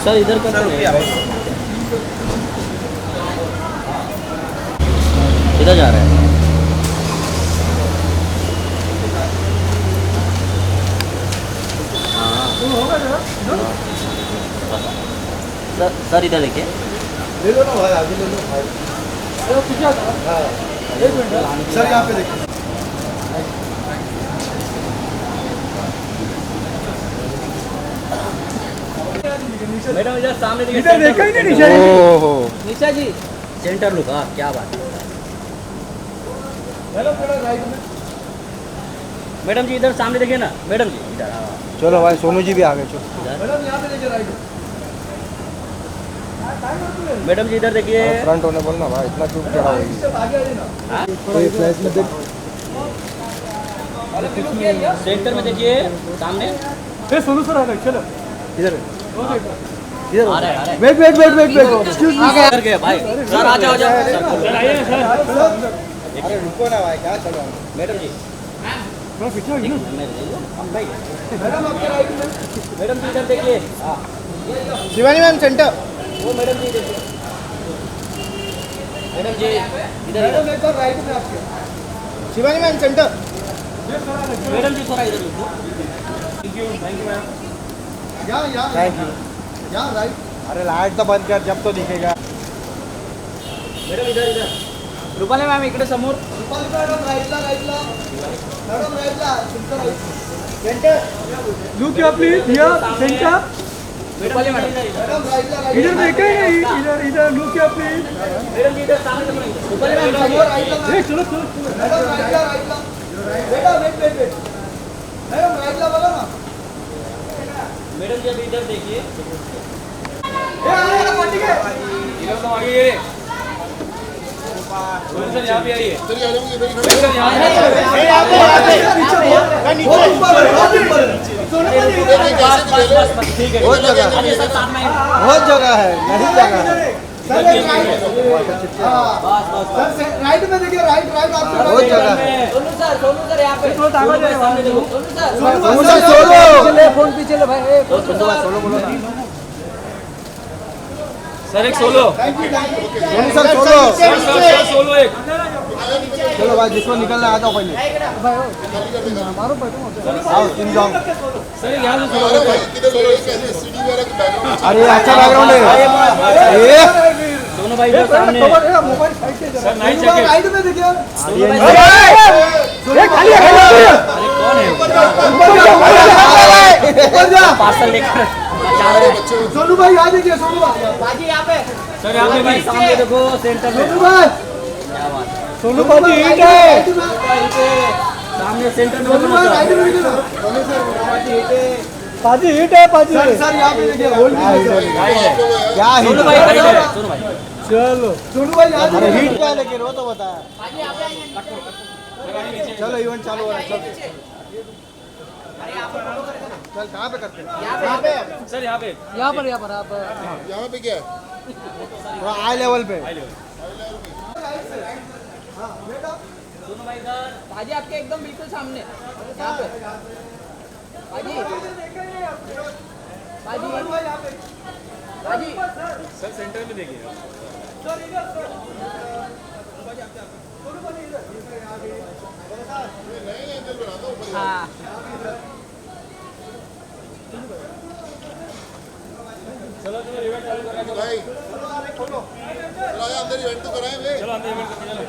Sir इधर करते हैं, इधर जा रहे हैं। सर इधर देखिए, ले लो ना भाई, आगे ले लो भाई। हाँ, एक मिनट सर, यहाँ पे देखिए। मैडम इधर सामने देखिए, इधर देखा ही नहीं निशा जी। ओहो निशा जी, सेंटर लुक। हाँ क्या बात है। मैडम थोड़ा राइट में। मैडम जी इधर सामने देखिए ना, मैडम जी इधर। हाँ चलो भाई, सोनू जी भी आ गए। चलो मैडम यहाँ पे देखिए, राइट। मैडम जी इधर देखिए, फ्रंट होने बोलना भाई, इतना चुप चढ़ा होगी। कोई फ्लैश में देख, सेंटर में देखिए सामने। सोनू सर आ रहे, चलो इधर इधर आ रहे हैं। Wait wait wait wait wait, excuse me इधर गए भाई। सर आ जाओ, सर आइए सर। अरे रुको ना भाई, क्या चलो। मैडम जी थोड़ा पीछे हो ना भाई। मैडम जी इधर देखिए। Shivani ma'am centre. वो मैडम जी देखिए, मैडम जी इधर मैडम एक बार राइट में आपके। Shivani ma'am centre. मैडम जी थोड़ा इधर देखो। Thank you ma'am. यहाँ थैंक यू। यहाँ राइट। अरे लाइट तो बंद कर, जब तो दिखेगा। मैडम इधर इधर। रुपाली मॅम इकडे समोर। रुपाली मॅडम राइटला राइटला। मॅडम राइटला, सेंटर। लुक या please, here centre. Rupali madam madam राइटला, इधर देखे नहीं, इधर इधर लुक या प्लीज। मैडम जी इधर सामने समोर। रुपाली मैम समोर राइटला। चलो चलो। मैडम राइटला राइटला। बेटा वेट वेट वेट। मैडम राइटला बोलो ना। मैडम जी अभी इधर देखिए। इधर तो आइए सर, यहाँ पे आइए। बहुत जगह है, नहीं जगह है। राइट में देखिए, राइट राइट आपसे बहुत जगह है। सोनू सर यहाँ पे सामने देखो। सोनू फोन पीछे ले भाई। सोलो बोलो ना सर, एक solo. Sonu sir, solo sir solo एक। चलो भाई, जिसको निकलना आ जाओ पहले। आओ तुम जाओ। सर यहाँ से सोलो। अरे अच्छा बैकग्राउंड है ये। दोनों भाई इधर सामने। Sir night jacket. राइट में देखिए। कौन है? पार्सल लेकर जा रहे हैं। सोनू भाई आ देखिए, सोनू भाई यहाँ पे। सर यहाँ पे भाई सामने देखो, सेंटर में। सोनू भाई, क्या बात है। सोनू भाई हिट है सामने सेंटर में। सोनू भाई राइट में देखिए। सोनू सर पाजी हिट है, पाजी सर यहाँ पे देखिए। होल्ड क्या हिट। सोनू भाई खड़े हैं। सोनू भाई चलो सोनू भाई यहाँ पे हिट क्या है, लेकिन वो तो बताया। चलो इवेंट चालू हो रहा है। चल कहाँ पे करते हैं? यहाँ पे सर, यहाँ पे आप यहाँ पे क्या है? थोड़ा हाई लेवल पे। सोनू भाई इधर। भाजी आपके एकदम बिल्कुल सामने यहाँ पे। भाजी भाजी भाजी सर सेंटर में देखिए। हाँ चलो चलो इवेंट चालू करें भाई। चलो अंदर इवेंट तो कराएं भाई। चलो अंदर इवेंट करते चलो।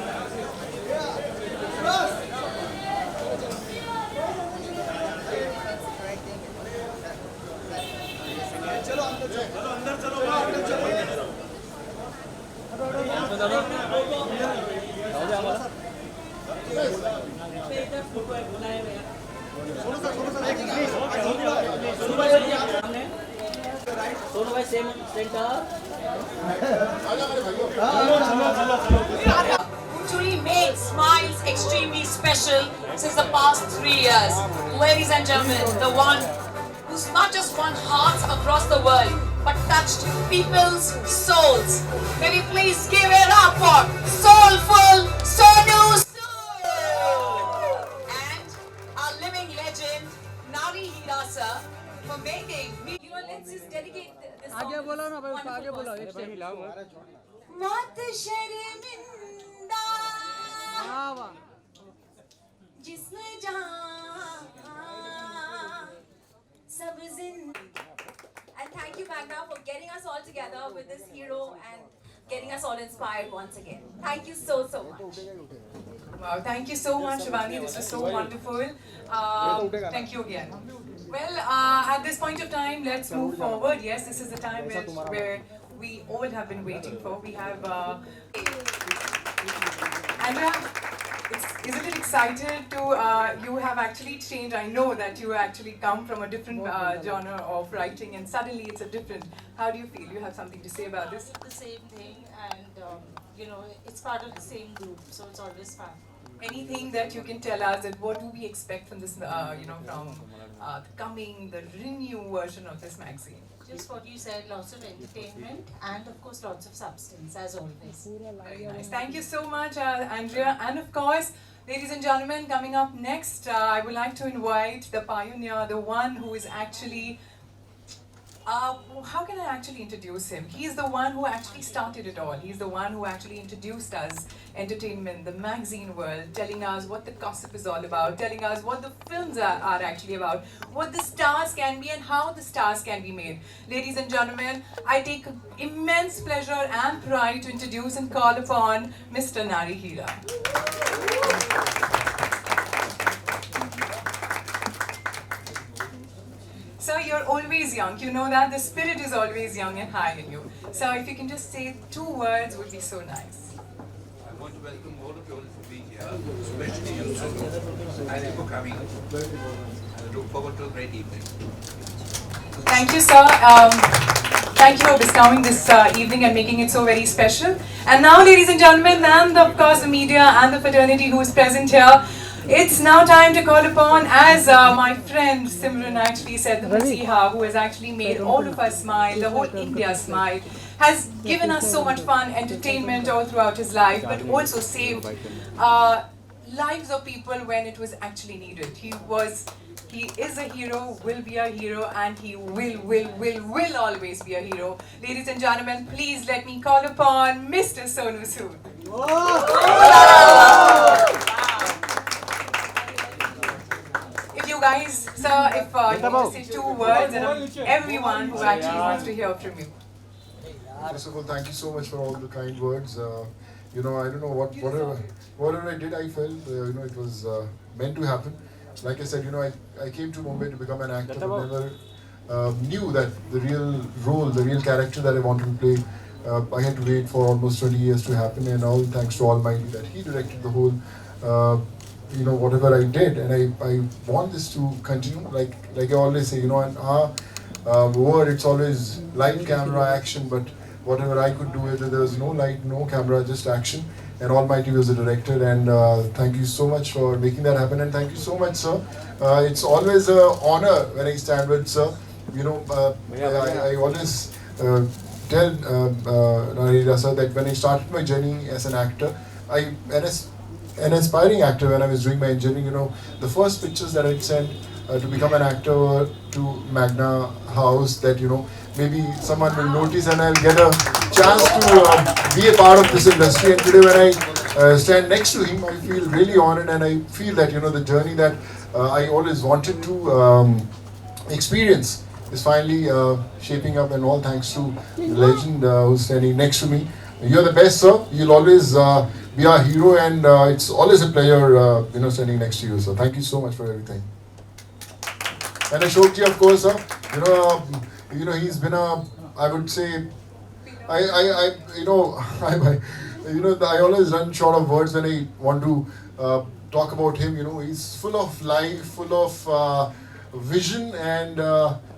सोनू भाई same centre. Truly makes smiles extremely special since the past 3 years. Ladies and gentlemen, the one who's not just won hearts across the world, but touched people's souls. May we please give it up for soulful Sonu Sood and our living legend Nari Hirasa for making You know, let's just dedicate this song. आगे बोलो ना भाई, उसको आगे Wonderful बोलो person. एक step. मत शर्मिंदा वाह वाह। जिस्म जहां सब जिंदा. And thank you Magna for getting us all together with this hero and getting us all inspired once again. Thank you so much. Wow, thank you so much, Shivani. This was so wonderful. Thank you again. Well, at this point of time, let's move forward. Yes, this is the time where we all have been waiting for. We have, Andrea, isn't it excited to, you have actually changed. I know that you actually come from a different genre of writing and suddenly it's a different. How do you feel? You have something to say about this? The same thing, and you know, it's part of the same group, so it's always fun. Anything that you can tell us, that what do we expect from this, you know, from the renewed version of this magazine? Just what you said, lots of entertainment and of course lots of substance as always. Very nice. Thank you so much, Andrea. And of course, ladies and gentlemen, coming up next, I would like to invite the pioneer, the one who is actually, how can I actually introduce him? He is the one who actually started it all. He's the one who actually introduced us entertainment, the magazine world, telling us what the gossip is all about, telling us what the films are actually about, what the stars can be and how the stars can be made. Ladies and gentlemen, I take immense pleasure and pride to introduce and call upon Mr. Nari Hira. Sir, you're always young. You know that the spirit is always young and high in you. So if you can just say 2 words, would be so nice. I want to welcome all of you all for being here, especially you, Sonu. Thank you for coming. I look forward to a great evening. Thank you, sir. Thank you for bestowing this evening and making it so very special. And now, ladies and gentlemen, and of course the media and the fraternity who is present here, it's now time to call upon, as my friend Simran actually said, the Masiha, who has actually made all of us smile, the whole India smile, has given us so much fun, entertainment all throughout his life, but also saved lives of people when it was actually needed. He is a hero, will be a hero, and he will always be a hero. Ladies and gentlemen, please let me call upon Mr. Sonu Sood. If you guys, sir, if you want to say 2 words, and everyone who actually wants to hear from you. First of all, thank you so much for all the kind words. You know, I don't know whatever I did, I felt you know, it was meant to happen. Like I said, you know, I came to Mumbai to become an actor, but never knew that the real role, the real character that I wanted to play, I had to wait for almost 20 years to happen, and all thanks to Almighty that He directed the whole, you know, whatever I did, and I want this to continue. Like I always say, you know, in our word, it's always light, camera, action, but whatever I could do, whether there was no light, no camera, just action. And Almighty was the director, and thank you so much for making that happen, and thank you so much, sir. It's always an honor when I stand with sir. You know, I always tell Narira sir that when I started my journey as an actor, an aspiring actor when I was doing my engineering, you know, the first pictures that I'd sent to become an actor were to Magna House, that, you know, maybe someone will notice and I'll get a chance to be a part of this industry. And today when I stand next to him, I feel really honored, and I feel that, you know, the journey that I always wanted to experience is finally shaping up, and all thanks to the legend who's standing next to me. You're the best, sir. You'll always be our hero, and it's always a pleasure, you know, standing next to you, sir. Thank you so much for everything. And Ashokji, of course, sir. You know, he's been I would say, you know, I always run short of words when I want to talk about him. You know, he's full of life, full of vision, and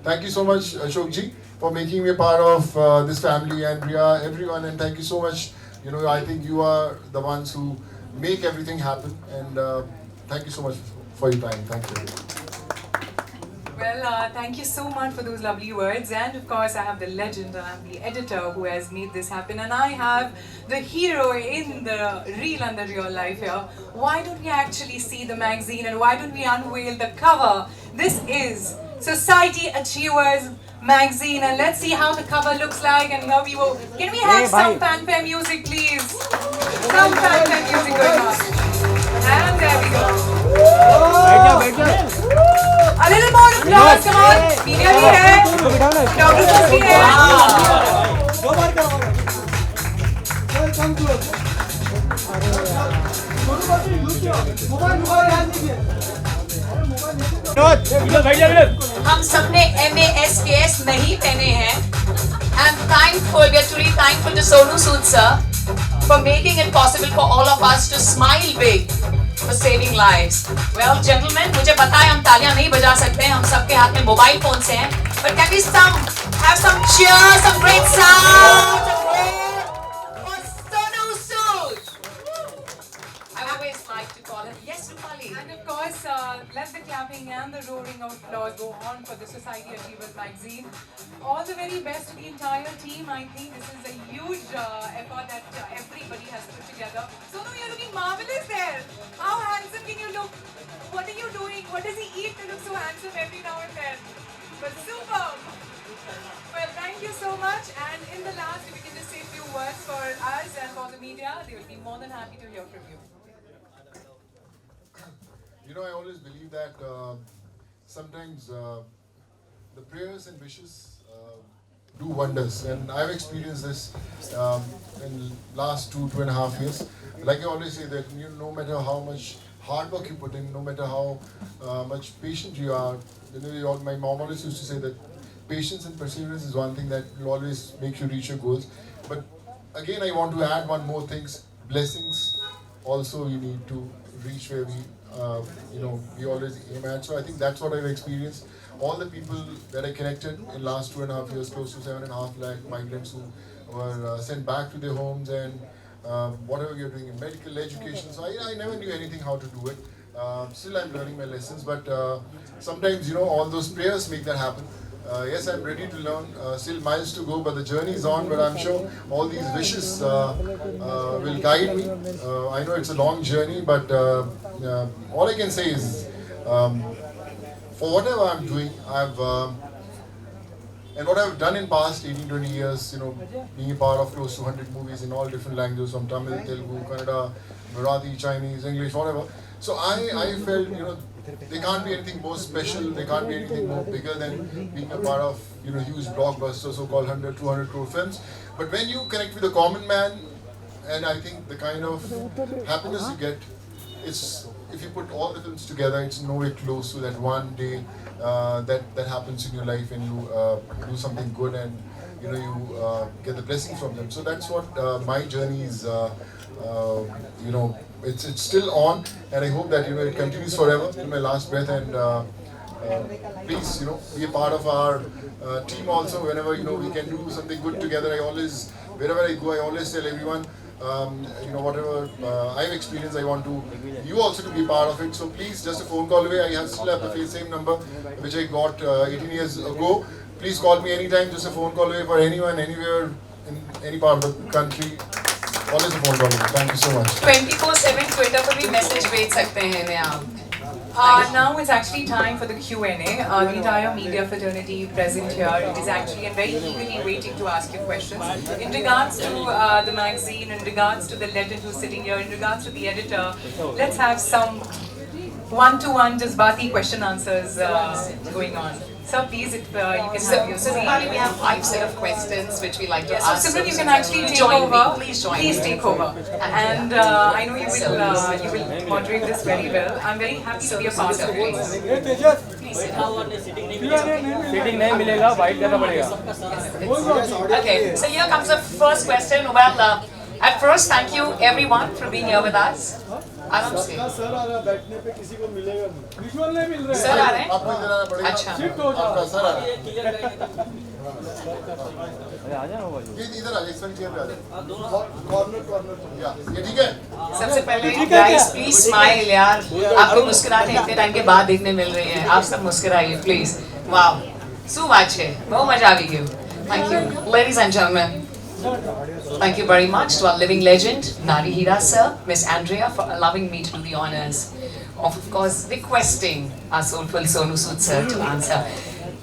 thank you so much, Ashokji, for making me a part of this family, and Priya, everyone, and thank you so much. You know, I think you are the ones who make everything happen, and thank you so much for your time. Thank you. Well, thank you so much for those lovely words, and of course I have the legend, I have the editor who has made this happen, and I have the hero in the real and the real life here. Why don't we actually see the magazine, and why don't we unveil the cover? This is Society Achievers magazine, and let's see how the cover looks like. And here we go. Can we have some fanfare music, please? Some fanfare music going on. And there we go. A little more applause, come on. Media bhi hai, photographers bhi hai. दो बार करो sir come close Sonu बाबू mobile ध्यान दीजिए हम सबने MASKS नहीं पहने हैं. I'm thankful, we are truly thankful to Sonu Sood sir for making it possible for all of us to smile big for saving lives. Well, gentlemen, मुझे पता है हम तालियां नहीं बजा सकते हैं, हम सबके हाथ में मोबाइल फोन से हैं. But can we have some cheers, some great sound for Sonu Sood? I always like to call him. Yes, Rupali. And of course, let the clapping and the roaring of applause go on for the Society Achievers magazine. All the very best to the entire team. I think this is a huge effort that everybody has put together. Sonu, you're looking marvelous there. How handsome can you look? What are you doing? What does he eat to look so handsome every now and then? But superb. Well, thank you so much. And in the last, if you can just say a few words for us and for the media, they will be more than happy to hear from you. You know, I always believe that sometimes the prayers and wishes do wonders, and I've experienced this in last 2.5 years. Like I always say that no matter how much hard work you put in, no matter how much patient you are, my mom always used to say that patience and perseverance is one thing that will always make you reach your goals. But again, I want to add one more thing: blessings. Also, you need to reach where we always aim at. So I think that's what I've experienced. All the people that I connected in last 2.5 years, close to 7.5 lakh migrants who were sent back to their homes, and whatever you're doing in medical education. So I never knew anything how to do it. Still I'm learning my lessons, but sometimes all those prayers make that happen. Yes, I'm ready to learn. Still miles to go, but the journey is on. But I'm sure all these wishes will guide me. I know it's a long journey, but all I can say is, for whatever I'm doing, and what I've done in past 18-20 years, being a part of close to 100 movies in all different languages, from Tamil, Telugu, Kannada, Marathi, Chinese, English, whatever. So I felt, there can't be anything more special, there can't be anything more bigger than being a part of, huge blockbuster, so-called 100, 200 crore films. But when you connect with a common man, and I think the kind of happiness you get, if you put all the films together, it's nowhere close to that one day that happens in your life, and you do something good, and you get the blessings from them. So that's what my journey is. It's still on, and I hope that it continues forever till my last breath. And please, be a part of our team also. Whenever we can do something good together, wherever I go, I always tell everyone, whatever I've experienced, I want you also to be part of it. So please, just a phone call away. I still have the same number which I got 18 years ago. Please call me anytime. Just a phone call away for anyone, anywhere, in any part of the country. Always a phone call away. Thank you so much. 24/7 Twitter पर भी message भेज सकते हैं इन्हें आप. Now it's actually time for the Q&A. The entire media fraternity present here is actually and very eagerly waiting to ask you questions. In regards to the magazine, in regards to the legend who's sitting here, in regards to the editor, let's have some one-to-one Jazbati question answers going on. So please, if you can have your So we have 5 set of questions which we like to ask. So Simran, you can actually take join over. Me. Please join Please me. take over. And I know you will moderate this very well. I'm very happy to be a part of it. Seating नहीं मिलेगा white करना पड़ेगा Okay, so here comes the first question. Well, at first, thank you everyone for being here with us. आराम से. Sir आ रहा बैठने पे किसी को मिलेगा नहीं विजुअल नहीं मिल रहा सर आ रहे हैं? आपको इधर आना पड़ेगा. अच्छा. शिफ्ट हो जाओ सर आ रहा है. अरे आ जाओ बाजू ये इधर आ जाए, इस वाली चेयर पे आ जाए. कॉर्नर ये ठीक है. सबसे पहले guys please smile यार. आपको मुस्कुराहटें इतने टाइम के बाद देखने मिल रही हैं. आप सब मुस्कुराइए please. Wow. So much है. बहुत मजा आ गई. Thank you, ladies and gentlemen. Thank you very much to our living legend, Nari Hira sir, Miss Andrea, for allowing me to do the honors of course, requesting our soulful Sonu Sood sir to answer.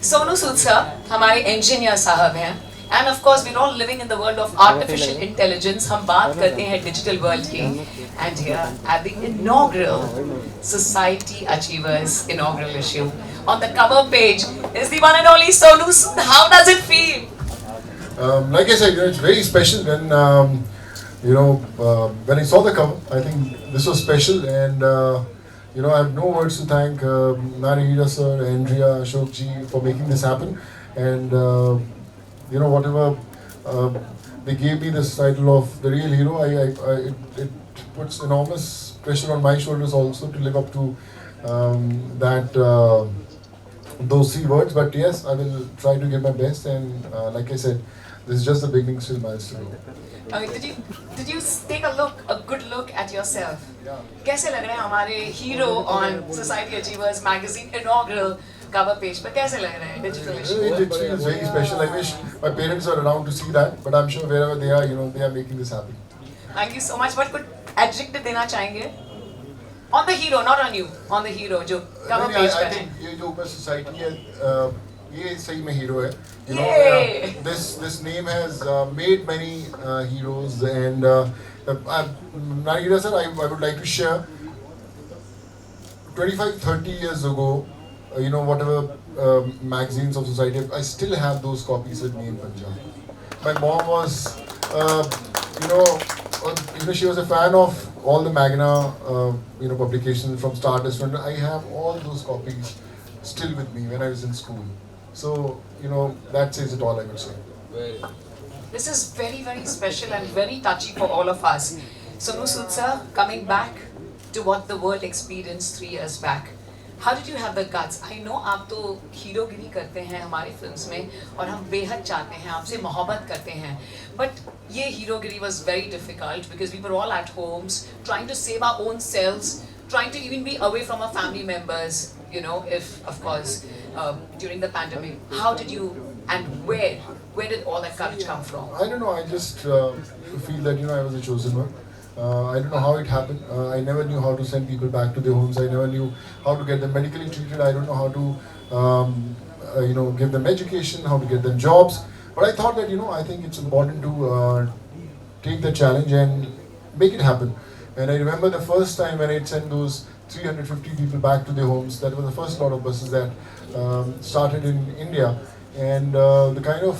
Sonu Sood sir, हमारे engineer साहब हैं. And of course, we're all living in the world of artificial intelligence. हम बात करते हैं digital world की. And here, at the inaugural Society Achievers inaugural issue, on the cover page is the one and only Sonu Sood. How does it feel? Like I said, it's very special when when I saw the cover. I think this was special, and I have no words to thank Narihira sir, Andrea, Ashok ji for making this happen, and whatever they gave me this title of the real hero. It puts enormous pressure on my shoulders also to live up to that. Those 3 words, but yes, I will try to give my best, and like I said, this is just the beginning, still miles to go. Did you take a good look at yourself? Yeah. कैसे लग रहे हैं हमारे hero on Society Achievers magazine inaugural cover page पर कैसे लग रहे हैं digital issue? It feels very special. I wish my parents were around to see that, but I'm sure wherever they are, they are making this happen. Thank you so much. What could adjective देना चाहेंगे? On the hero, not on you. On the hero जो cover page पर I है. think ये जो ऊपर society है, ये सही में hero है. Yay! This name has made many heroes, and Narihira sir, I would like to share 25-30 years ago, whatever magazines of society, I still have those copies with me in Punjab. My mom was, she was a fan of all the Magna, publications from Stardust. And I have all those copies still with me when I was in school. So, that says it all, I would say. This is very, very special and very touchy for all of us. Sonu Sood sir, coming back to what the world experienced 3 years back. How did you have the guts? I know आप तो हीरोगिरी करते हैं हमारी films में और हम बेहद चाहते हैं आपसे मोहब्बत करते हैं. But ये हीरोगिरी was very difficult because we were all at homes trying to save our own selves, trying to even be away from our family members. If of course during the pandemic. How did you and where did all that courage come from? I don't know. I just feel that I was a chosen one. I don't know how it happened. I never knew how to send people back to their homes. I never knew how to get them medically treated. I don't know how to, give them education, how to get them jobs. But I thought that, I think it's important to take the challenge and make it happen. And I remember the first time when I sent those 350 people back to their homes. That was the first lot of buses that started in India. And the kind of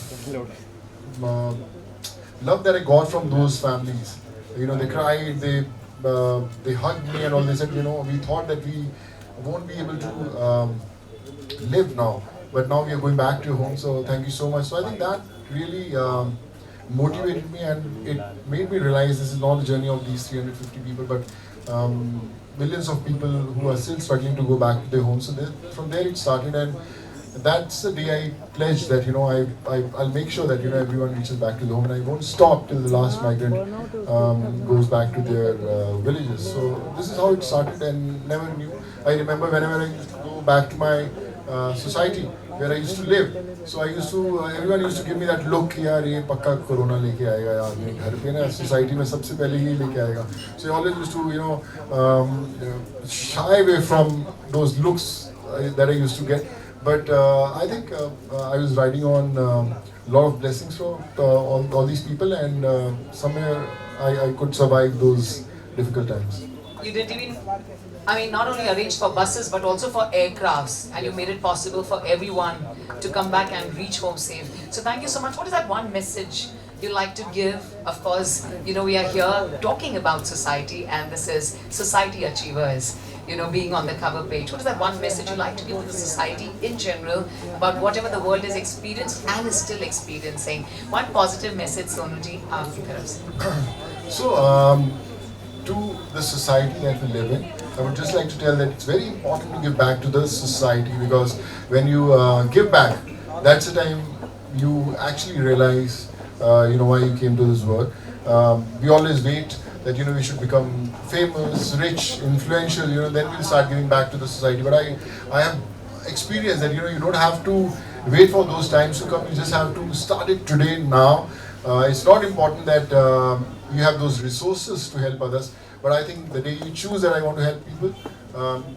love that I got from those families. They cried, they hugged me and all. They said, we thought that we won't be able to live now, but now we are going back to home. So thank you so much. So I think that really motivated me, and it made me realize this is not the journey of these 350 people, but millions of people who are still struggling to go back to their homes. So from there it started, and that's the day I pledged that I'll make sure that everyone reaches back to the home, and I won't stop till the last migrant goes back to their villages. So this is how it started, and never knew. I remember whenever I used to go back to my society where I used to live. So everyone used to give me that look, यार ये पक्का corona लेके आएगा यार मेरे घर पे ना सोसाइटी में सबसे पहले ये लेके आएगा. So I always used to shy away from those looks that I used to get. But I think I was riding on a lot of blessings from all these people, and somewhere I could survive those difficult times. You didn't even, not only arrange for buses but also for aircrafts, and you made it possible for everyone to come back and reach home safe. So thank you so much. What is that one message you like to give? Of course, we are here talking about society, and this is Society Achievers, being on the cover page. What is that one message you like to give to the society in general about whatever the world has experienced and is still experiencing? One positive message, Sonuji, aapki taraf se. So, to the society that we live in, I would just like to tell that it's very important to give back to the society, because when you give back, that's the time you actually realize why you came to this world. We always wait that we should become famous, rich, influential, then we'll start giving back to the society. But I have experienced that you don't have to wait for those times to come. You just have to start it today, now. It's not important that you have those resources to help others, but I think the day you choose that I want to help people,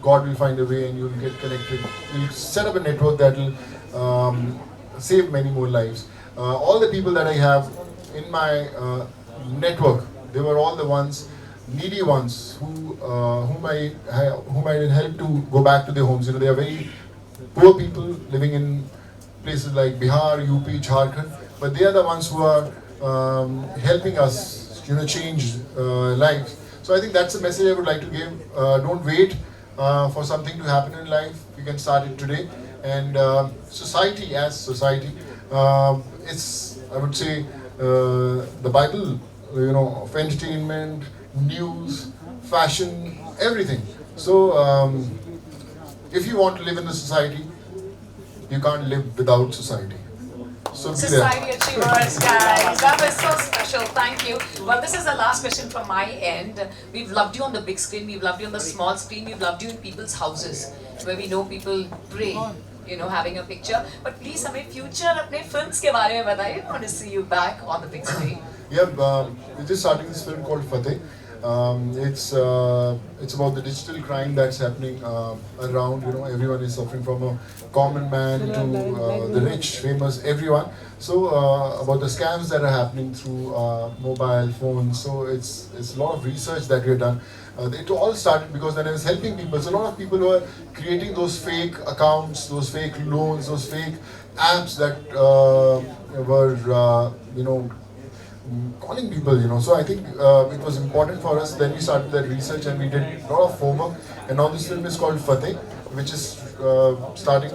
God will find a way, and you'll get connected. You'll set up a network that will save many more lives. All the people that I have in my network, they were all the ones, needy ones, whom I didn't help to go back to their homes. You know, they are very poor people living in places like Bihar, UP, Jharkhand, but they are the ones who are helping us, you know, change lives. So I think that's the message I would like to give. Don't wait for something to happen in life. You can start it today. And society, as society, it's, I would say, the Bible, you know, of entertainment, news, fashion, everything. So if you want to live in a society, you can't live without society. So be there. Society achievers, guys. That was so special. Thank you. Well, this is the last question from my end. We've loved you on the big screen. We've loved you on the small screen. We've loved you in people's houses, where we know people pray, you know, having a picture. But please, हमें future अपने films के बारे में बताइए. I want to see you back on the big screen. Yeah, we're just starting this film called Fateh. It's about the digital crime that's happening around. You know, everyone is suffering, from a common man to the rich, famous, everyone. So about the scams that are happening through mobile phones. So it's a lot of research that we've done. It all started because when I was helping people, so a lot of people were creating those fake accounts, those fake loans, those fake apps that were you know, calling people, you know. So I think it was important for us. Then we started that research and we did a lot of homework. And now this film is called Fateh, which is starting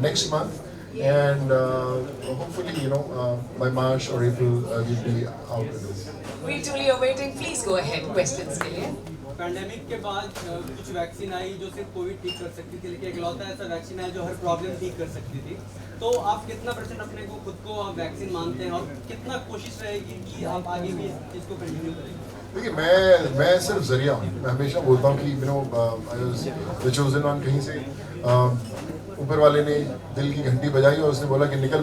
next month. And hopefully, you know, by March or April, we'll be out with this. We truly are waiting. Please go ahead. Questions के लिए. Pandemic के बाद कुछ vaccine आई जो सिर्फ Covid ठीक कर सकती थी, लेकिन इकलौता ऐसा वैक्सीन आया जो हर प्रॉब्लम ठीक कर सकती थी. तो आप कितना % अपने को खुद को आप वैक्सीन मानते हैं और कितना कोशिश रहेगी कि आप आगे भी इसको कंटिन्यू करेंगे? देखिए, मैं सिर्फ जरिया हूँ. मैं हमेशा बोलता हूँ कि you know, I was the chosen one. कहीं से ऊपर वाले ने दिल की घंटी बजाई और उसने बोला कि निकल